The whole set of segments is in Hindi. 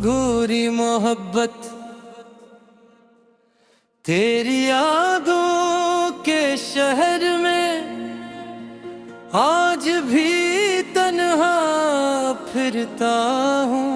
अधूरी मोहब्बत तेरी यादों के शहर में आज भी तन्हा फिरता हूँ।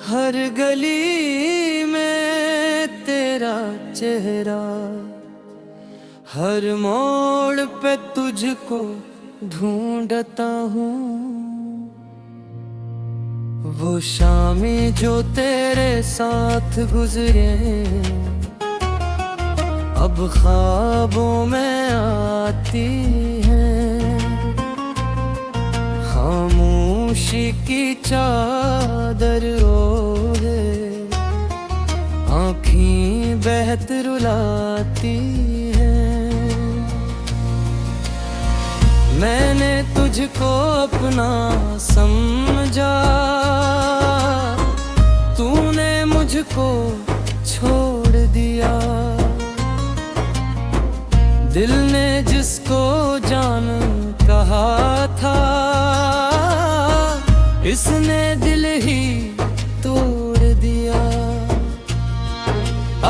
हर गली में तेरा चेहरा, हर मोड़ पे तुझको ढूंढता हूँ। वो शामें जो तेरे साथ गुजरे अब ख्वाबों में आती हैं। खामोशी की चादर ओढ़े आँखें बहत रुलाती हैं। मैंने तुझको अपना समझा, तूने मुझको छोड़ दिया। दिल ने जिसको जान कहा था, इसने दिल ही तोड़ दिया।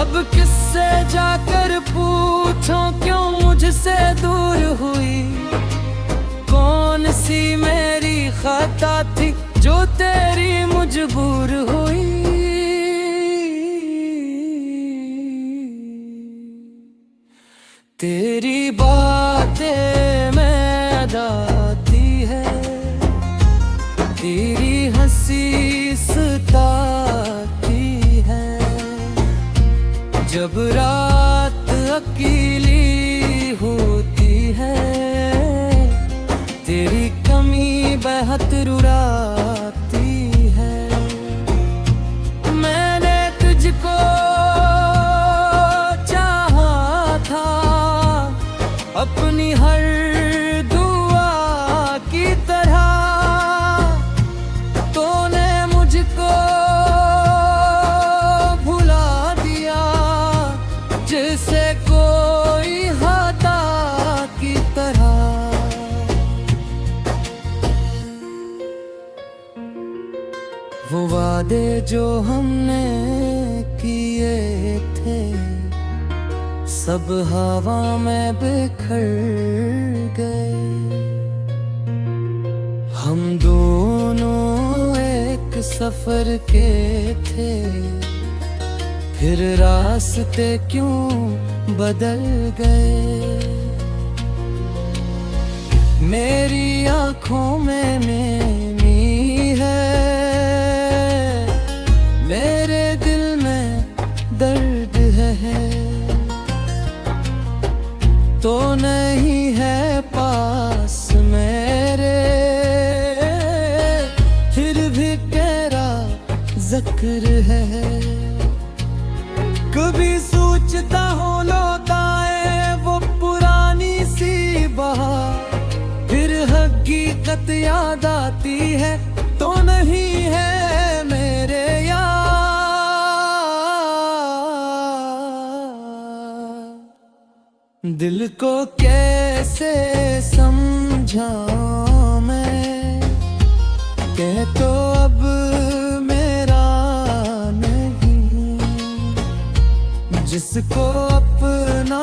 अब किससे जाकर पूछूं क्यों मुझसे दूर हुई? कौन सी मेरी खता थी जो तेरी मजबूर हुई? तेरी बातें में आती है, तेरी हंसी सताती है। जब रात अकेली होती है, तेरी कमी बहुत रुलाती है। मैंने तुझको चाहा था अपनी हर दुआ की तरह, तूने मुझको भुला दिया जैसे कोई खता की तरह। वो वादे जो हमने किए थे सब हवा में बिखर गए। हम दोनों एक सफर के थे, फिर रास्ते क्यों बदल गए? मेरी आँखों में नमी है, मेरे दिल में दर्द है। तो नहीं है पास मेरे, फिर भी तेरा जिक्र है। कभी सोचता हूँ लौट आए वो पुरानी सी बहार, फिर हकीकत याद आती है तो नहीं है मेरे यार। दिल को कैसे समझाऊं मैं, कह तो अब मेरा नहीं। जिसको अपना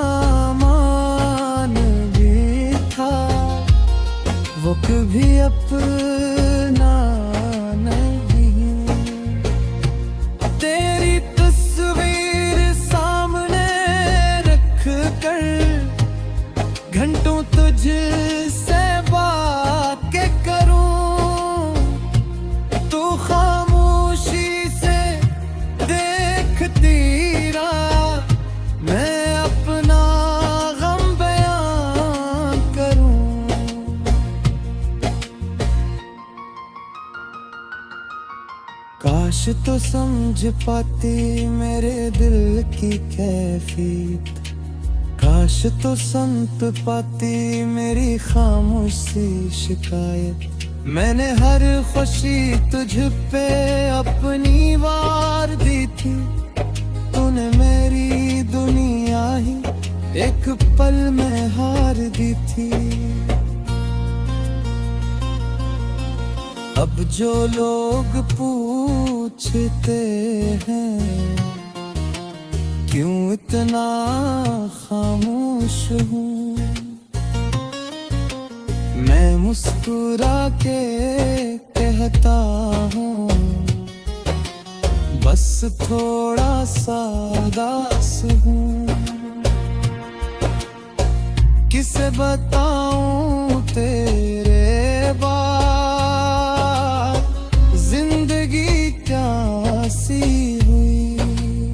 मान भी था वो कभी अपना नहीं। तेरी तस्वीर सामने रख कर घंटों तुझसे बातें करूं, तू खामोशी से देखती रहा, मैं अपना गम बयां करूं। काश तो समझ पाती मेरे दिल की कैफियत, काश तो संत पाती मेरी खामोशी शिकायत। मैंने हर खुशी तुझ पे अपनी वार दी थी, तूने मेरी दुनिया ही एक पल में हार दी थी। अब जो लोग पूछते हैं क्यों इतना खामोश हूँ, मैं मुस्कुरा के कहता हूँ बस थोड़ा सा उदास हूँ। किसे बताऊं तेरे बात, जिंदगी कैसी हुई।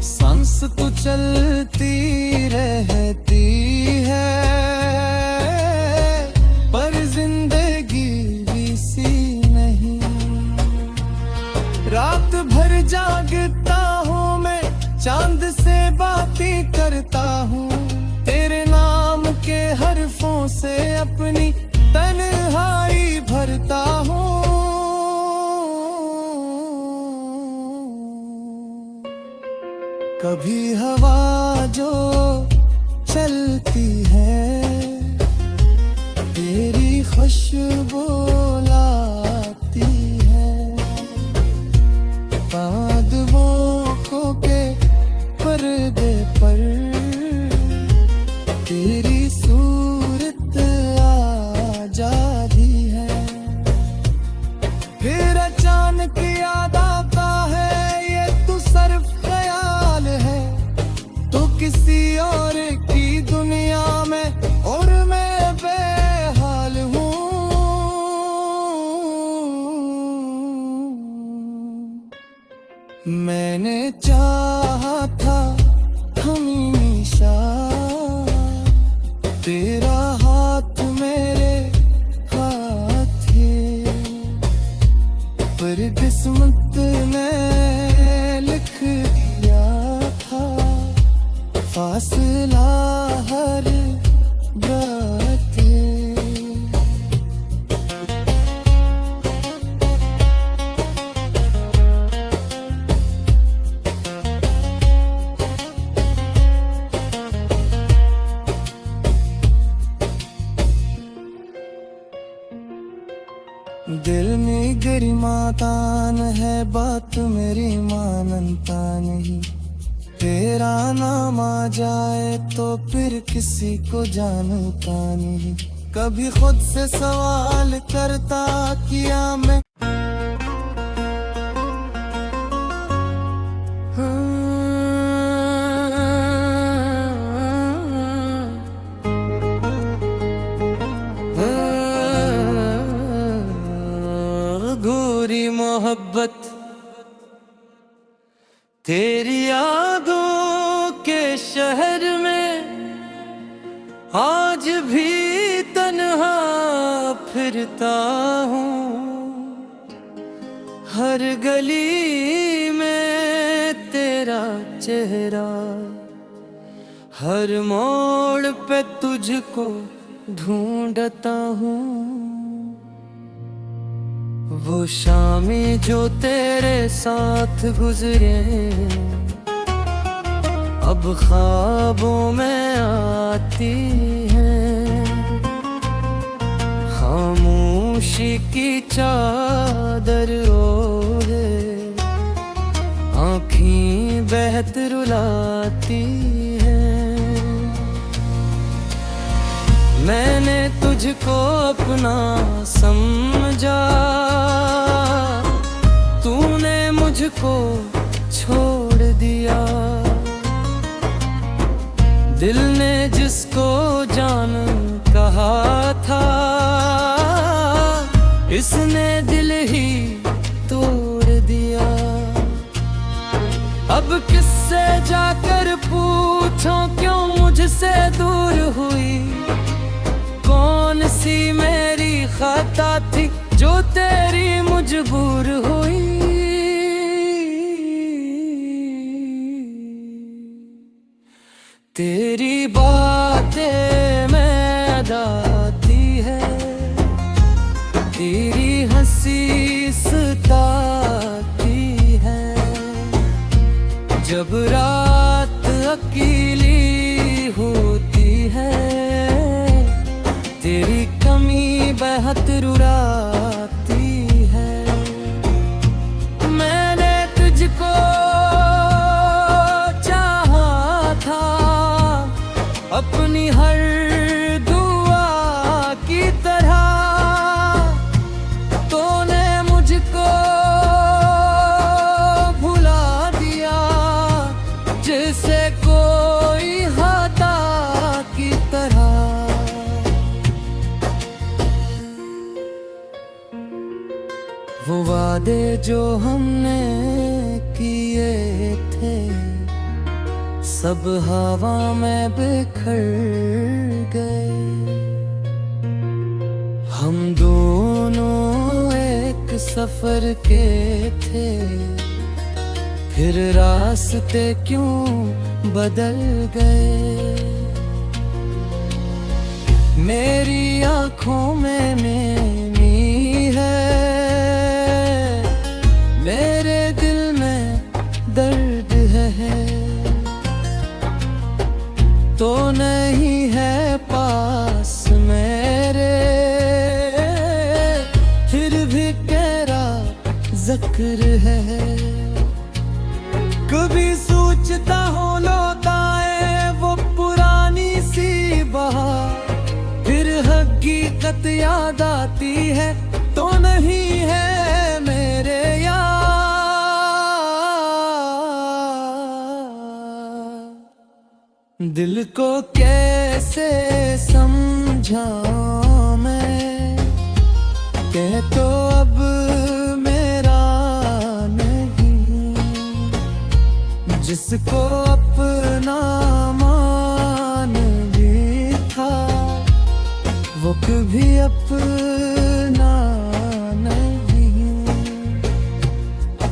सांस तो चलती रहती है पर जिंदगी भी सी नहीं। रात भर जागता हूँ मैं, चांद से बातें करता हूँ, तेरे नाम के हरफों से अपनी तन्हाई भरता हूँ। कभी हवा जो चलती है तेरी खुशबू लाती है, बादलों के पर्दे पर तेरी सूरत आ जाती है। फिर अचानक याद आता है ये तू सिर्फ ख्याल है, तो किसी और की दुनिया में और मैं बेहाल हूँ। मैंने चाहा था हमेशा तेरा हाथ मेरे हाथ है, पर किस्मत ने लिख दिया था फासला हर बात है। दिल में गरिमातान है बात मेरी मानता नहीं, तेरा नाम आ जाए तो फिर किसी को जानता नहीं। कभी खुद से सवाल करता किया मैं गोरी मोहब्बत तेरी यादों के शहर में आज भी तन्हा फिरता हूँ। हर गली में तेरा चेहरा, हर मोड़ पे तुझको ढूंढता हूँ। वो शामें जो तेरे साथ गुजरे अब ख्वाबों में आती हैं। खामोशी की चादर ओढ़े आँखें बहत रुलाती हैं। मैंने तुझको अपना समझा, तूने मुझको छोड़ दिया। दिल ने जिसको जान कहा था, इसने दिल ही तोड़ दिया। अब किससे जाकर पूछूं क्यों मुझसे दूर हुई, कौन सी मेरी खता थी जो तेरी मजबूर हुई। तेरी बातें में अदा आती है, तेरी हंसी सताती है। जब रात अकेली होती है, तेरी कमी बहुत रुला वादे जो हमने किए थे सब हवा में बिखर गए। हम दोनों एक सफर के थे, फिर रास्ते क्यों बदल गए। मेरी आँखों में नमी है, मेरे दिल में दर्द है, तो नहीं है पास मेरे, फिर भी तेरा जिक्र है। कभी सोचता हूँ लौट आए वो पुरानी सी बहार, फिर हकीकत याद आती है तो नहीं है मेरे यार। दिल को कैसे समझाऊं मैं, कह तो अब मेरा नहीं, जिसको अपना मान भी था वो कभी अपना नहीं।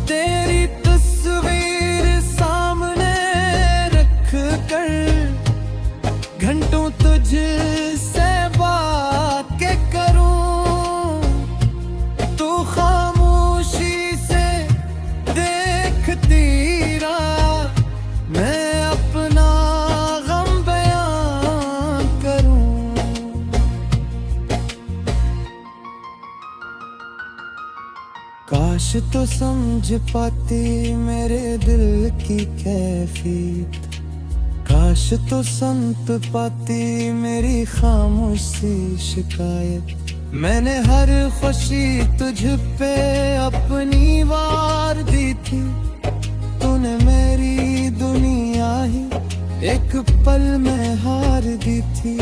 तेरी तस्वीर सामने रख कर घंटों तुझसे बातें करूं, तू खामोशी से देखती रहा, मैं अपना गम बयां करूं। काश तो समझ पाती मेरे दिल की कैफियत, काश तो संत पाती मेरी खामोशी शिकायत। मैंने हर खुशी तुझ पे अपनी वार दी थी, तूने मेरी दुनिया ही एक पल में हार दी थी।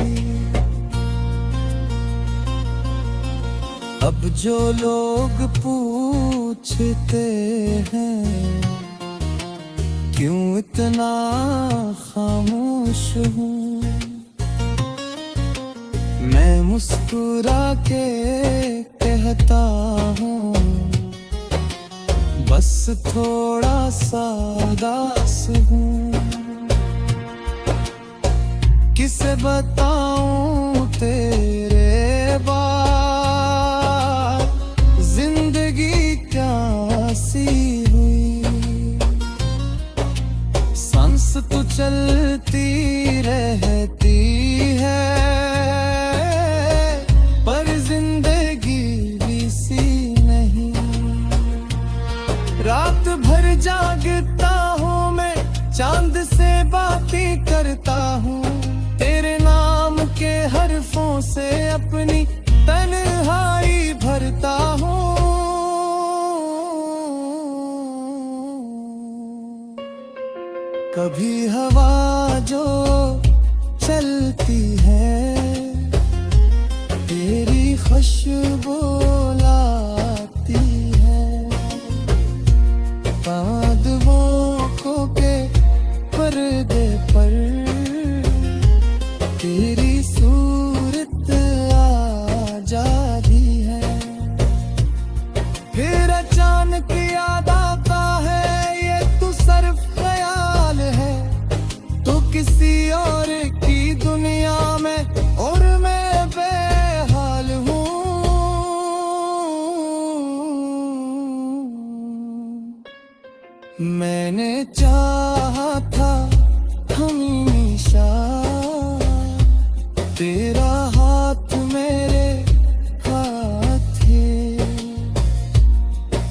अब जो लोग पूछते हैं क्यों इतना खामोश हूँ, मैं मुस्कुरा के कहता हूँ बस थोड़ा सा उदास हूँ। किसे बताऊं तेरे बात, जिंदगी क्या सी हुई, सांस तो चलती रहती है पर जिंदगी भी सी नहीं। रात भर जागता हूँ मैं, चांद से बातें करता हूँ, तेरे नाम के हरफों से अपनी तन्हाई भरता हूँ। कभी हवा जो चलती है तेरी खुशबू लाती है, बादलों को के पर्दे पर तेरी सूरत आ जाती है। फिर अचानक याद आता है ये तू सिर्फ ख्याल है, तो किसी और की दुनिया में और मैं बेहाल हूँ। मैंने चाहा था हमेशा तेरा हाथ मेरे हाथ है,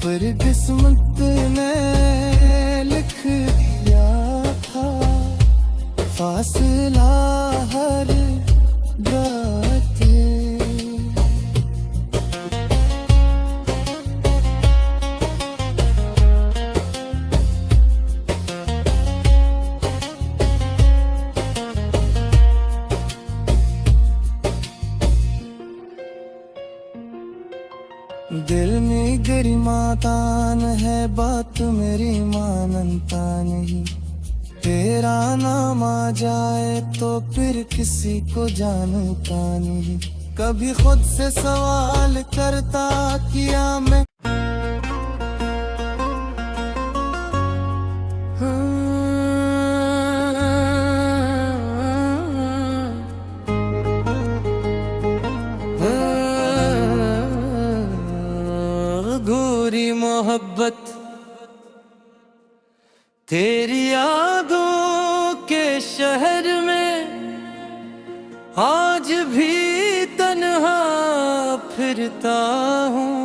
पर किस्मत ने लिख दिया था फासला हर बात है। दिल में गरिमा नादान है, बात मेरी मानता नहीं। तेरा नाम आ जाए तो फिर किसी को जानता नहीं। कभी खुद से सवाल करता किया मैं अधूरी मोहब्बत तेरी यादों के शहर में आज भी तन्हा फिरता हूँ।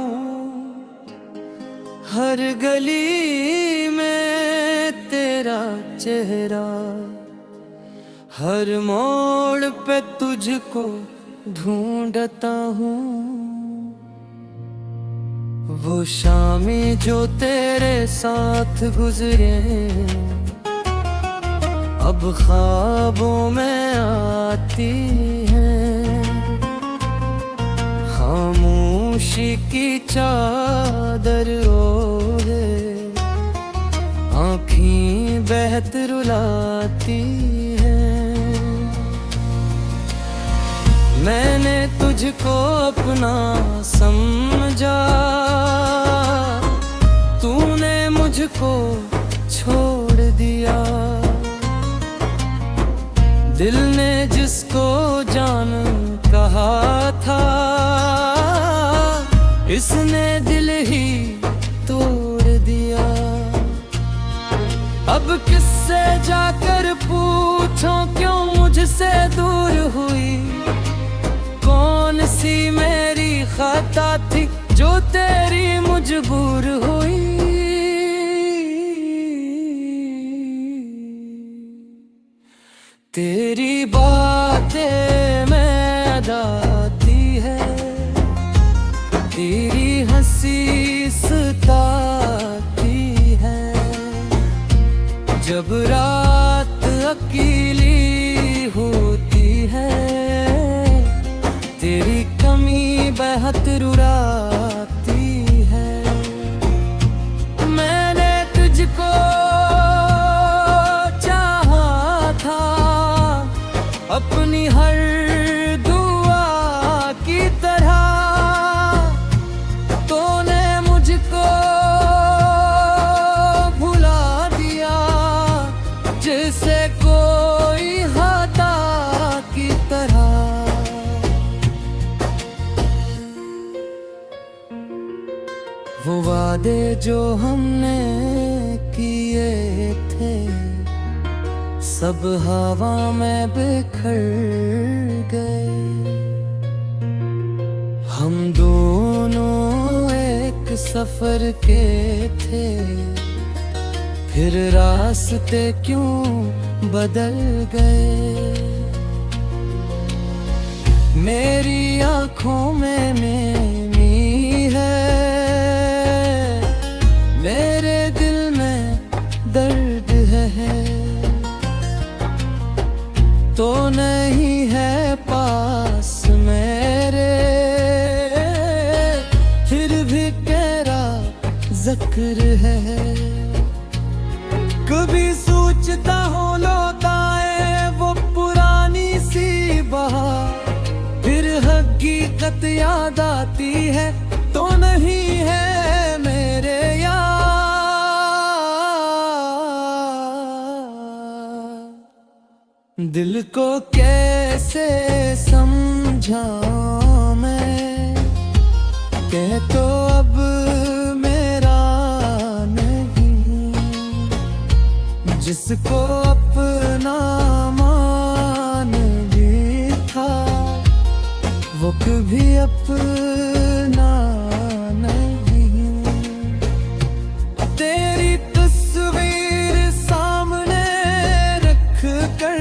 हर गली में तेरा चेहरा, हर मोड़ पे तुझको ढूंढता हूँ। वो शामें जो तेरे साथ गुजरे अब ख्वाबों में आती हैं। खामोशी की चादर ओढ़े आँखें बहत रुलाती हैं। मैंने तुझको अपना समझा, तूने मुझको छोड़ दिया। दिल ने जिसको जान कहा था, इसने दिल ही तोड़ दिया। अब किससे जाकर पूछूं क्यों मुझसे दूर हुई? कौन सी मेरी खता थी जो तेरी मजबूर हुई? तेरी बातें में अदा आती है, तेरी हंसी सताती है। जब रात अकेली होती है, तेरी कमी बहत रुलाती है। मैंने तुझको चाहा था अपनी हर दुआ की तरह, तूने मुझको भुला दिया जैसे कोई खाता की तरह। वो वादे जो हमने किए थे सब हवा में बिखर गए। हम दोनों एक सफर के थे, फिर रास्ते क्यों बदल गए? मेरी आँखों में नमी है, मेरे दिल में दर्द है। तो नहीं है पास मेरे, फिर भी तेरा जिक्र है। कभी सोचता हूँ लौटाए वो पुरानी सी बहार, फिर हकीकत याद आती है तो नहीं है मेरे यार। दिल को कैसे समझाऊं मैं, कह तो अब मेरा नहीं। जिसको अपना मान भी था, वो कभी अपना नहीं। तेरी तस्वीर सामने रख कर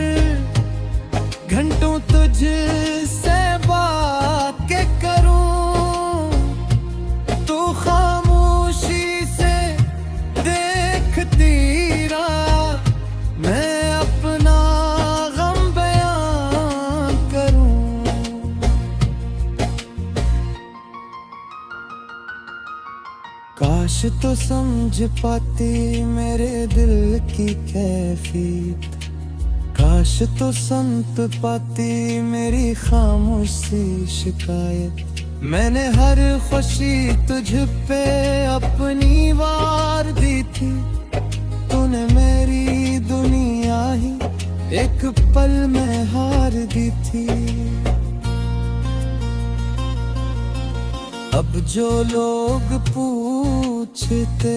घंटों तुझसे बातें करूं, तू खामोशी से देखती रहा, मैं अपना गम बयां करूं। तो समझ पाती मेरे दिल की कैफियत, काश तो संत पाती मेरी खामोशी शिकायत। मैंने हर खुशी तुझ पे अपनी वार दी थी, तूने मेरी दुनिया ही एक पल में हार दी थी। अब जो लोग पूछते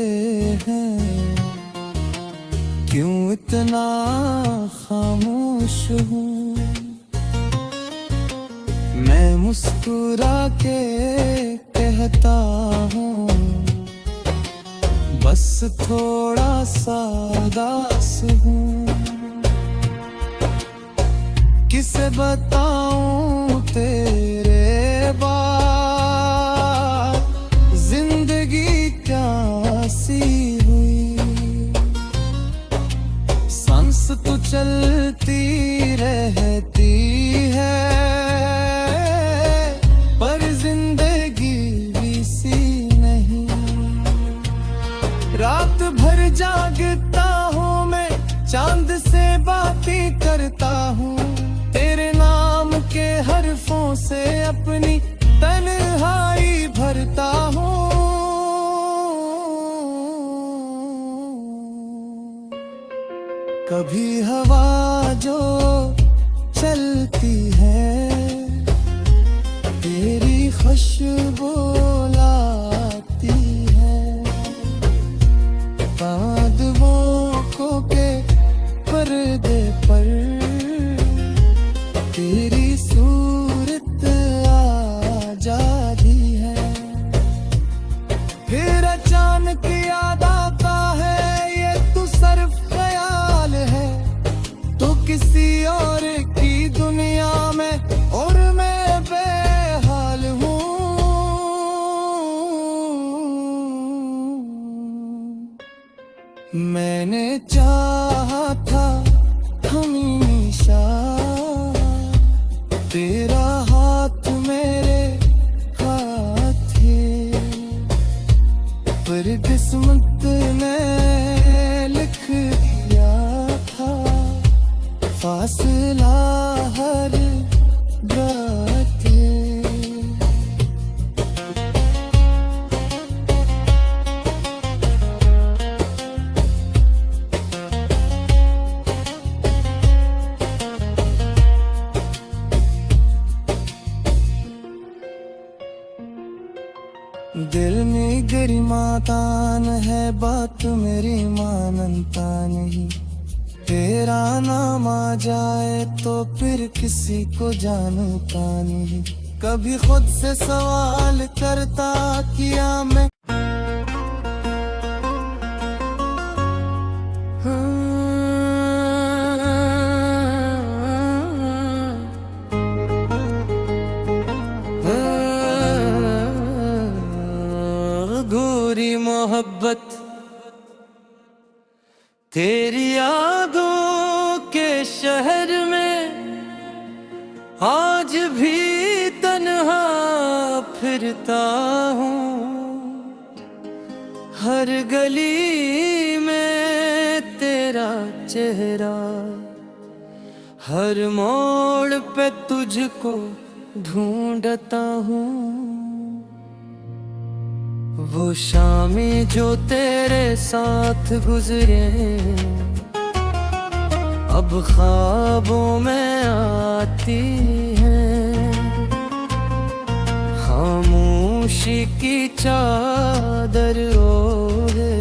हैं क्यों इतना खामोश हूँ, मैं मुस्कुरा के कहता हूँ बस थोड़ा सा उदास हूँ। किसे बताऊं तेरे बात, जिंदगी क्या सी हुई। सांस तो चलती रहती है पर जिंदगी भी सी नहीं। रात भर जागता हूँ मैं, चांद से बातें करता हूँ, तेरे नाम के हरफों से अपनी तन्हाई भरता हूँ। कभी हवा जो चलती है तेरी खुशबू लाती है, बादलों को के पर्दे पर तेरी सूरत आ जाती है। फिर अचानक याद आता है ये तू सिर्फ ख्याल है, तो किसी और की दुनिया में और मैं बेहाल हूँ। मैंने चाहा था हमेशा तेरा हाथ मेरे हाथ है, पर किस्मत ने लिख दिया था फासला हर बात है। दिल में गरिमा तान है, बात मेरी मानता नहीं। तेरा नाम आ जाए तो फिर किसी को जानता नहीं। कभी खुद से सवाल करता किया मैं अधूरी मोहब्बत तेरी यादों के शहर में आज भी तन्हा फिरता हूँ। हर गली में तेरा चेहरा, हर मोड़ पे तुझको ढूंढता हूँ। वो शामें जो तेरे साथ गुजरे अब ख्वाबों में आती हैं। खामोशी की चादर ओढ़े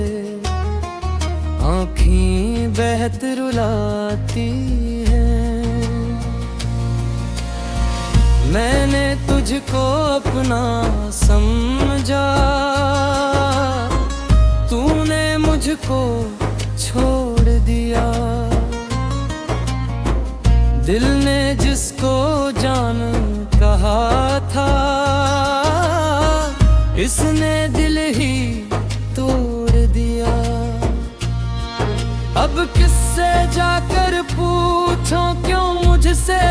आँखें बहत रुलाती हैं। मैंने तुझको अपना समझा, तूने मुझको छोड़ दिया। दिल ने जिसको जान कहा था, इसने दिल ही तोड़ दिया। अब किससे जाकर पूछूं क्यों मुझसे